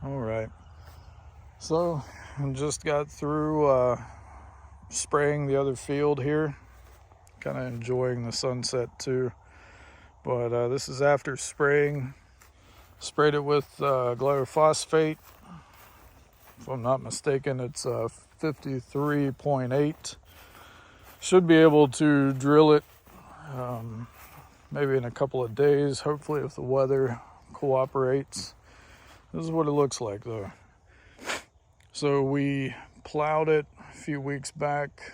All right. So I just got through spraying the other field here. Kind of enjoying the sunset too. But this is after spraying. Sprayed it with glyphosate. If I'm not mistaken, it's 53.8. Should be able to drill it maybe in a couple of days, hopefully if the weather cooperates. This is what it looks like though. So we plowed it a few weeks back.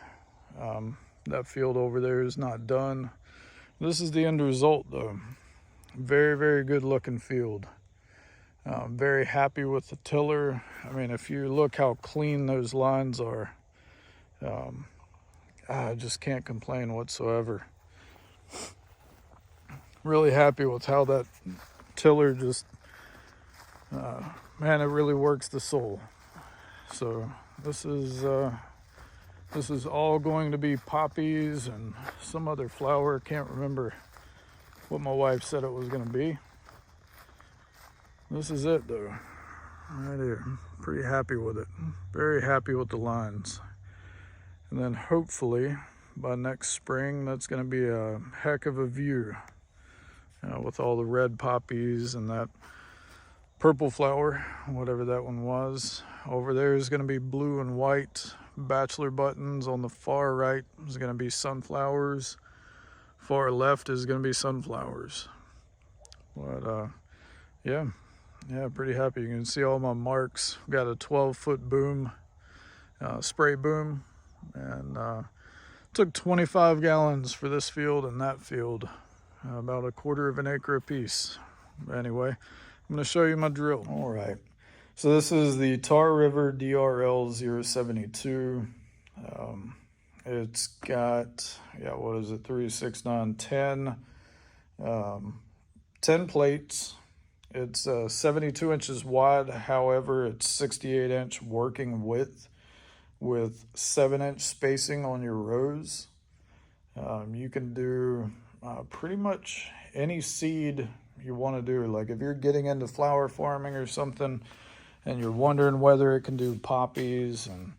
That field over there is not done. This is the end result though. Very, very good looking field. Very happy with the tiller. I mean, if you look how clean those lines are, I just can't complain whatsoever. Really happy with how that tiller just, man, it really works the soul. So this is all going to be poppies and some other flower. Can't remember what my wife said it was going to be. This is it though, right here. Pretty happy with it. Very happy with the lines. And then hopefully by next spring, that's going to be a heck of a view with all the red poppies and that purple flower, whatever that one was. Over there is going to be blue and white bachelor buttons. On the far right is going to be sunflowers. Far left is going to be sunflowers. But yeah, pretty happy. You can see all my marks. Got a 12-foot boom, spray boom, and took 25 gallons for this field and that field, about a quarter of an acre apiece. Anyway, I'm going to show you my drill. All right. So this is the Tar River DRL 072. It's got, what is it? 3, 6, 9, 10. 10 plates. It's 72 inches wide. However, it's 68-inch working width with 7-inch spacing on your rows. You can do pretty much any seed you want to do. Like if you're getting into flower farming or something and you're wondering whether it can do poppies and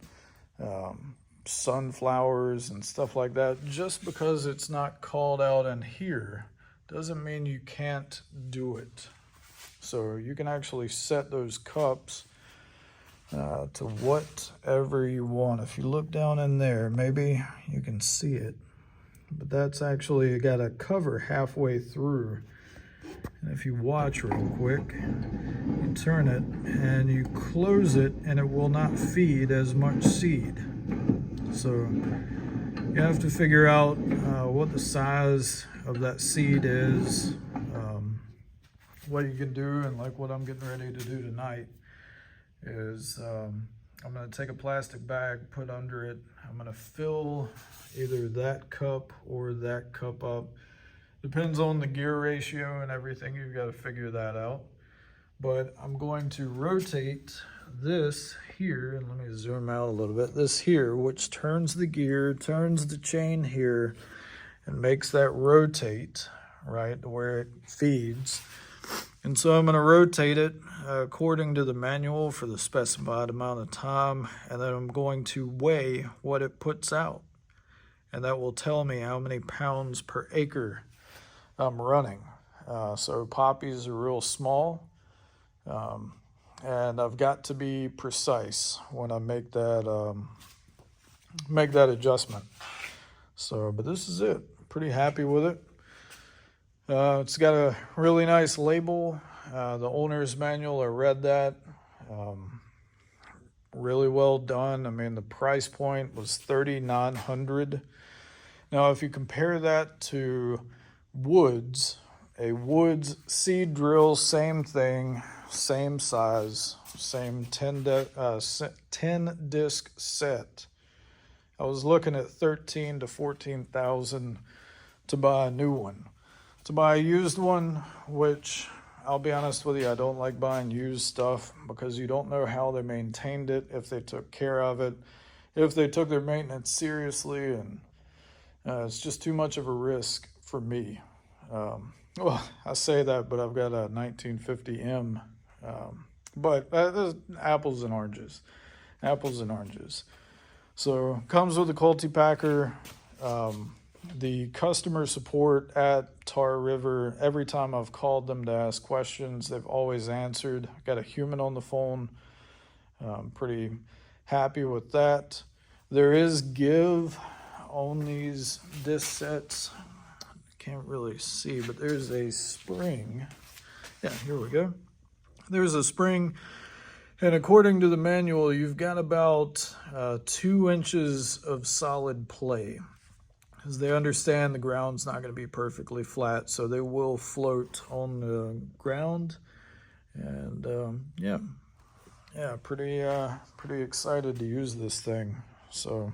sunflowers and stuff like that, just because it's not called out in here doesn't mean you can't do it. So you can actually set those cups to whatever you want. If you look down in there, maybe you can see it, but that's actually got a cover halfway through. And if you watch real quick, you turn it and you close it and it will not feed as much seed. So you have to figure out what the size of that seed is, what you can do. And like what I'm getting ready to do tonight is I'm going to take a plastic bag, put under it. I'm going to fill either that cup or that cup up. Depends on the gear ratio and everything. You've got to figure that out. But I'm going to rotate this here, and let me zoom out a little bit. This here, which turns the gear, turns the chain here, and makes that rotate, right, to where it feeds. And so I'm going to rotate it according to the manual for the specified amount of time, and then I'm going to weigh what it puts out. And that will tell me how many pounds per acre I'm running. So poppies are real small, and I've got to be precise when I make that adjustment. So, but this is it. Pretty happy with it. It's got a really nice label. The owner's manual, I read that. Really well done. I mean, the price point was $3,900. Now, if you compare that to Woods, a Woods seed drill, same thing, same size, same 10 disc set. I was looking at $13,000 to $14,000 to buy a new one. To buy a used one, which I'll be honest with you, I don't like buying used stuff because you don't know how they maintained it, if they took care of it, if they took their maintenance seriously, and it's just too much of a risk for me. Well, I say that, but I've got a 1950M But there's apples and oranges. Apples and oranges. So comes with a cultipacker. The customer support at Tar River, every time I've called them to ask questions, they've always answered. I got a human on the phone. I'm pretty happy with that. There is give on these disc sets. Can't really see, but there's a spring. Yeah, here we go. There's a spring, and according to the manual, you've got about 2 inches of solid play, because they understand the ground's not going to be perfectly flat, so they will float on the ground. And yeah, pretty excited to use this thing. So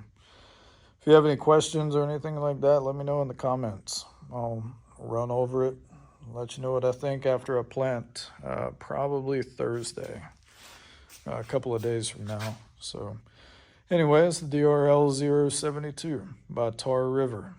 if you have any questions or anything like that, let me know in the comments. I'll run over it, let you know what I think after I plant, probably Thursday, a couple of days from now. So anyways, the DRL 072 by Tar River.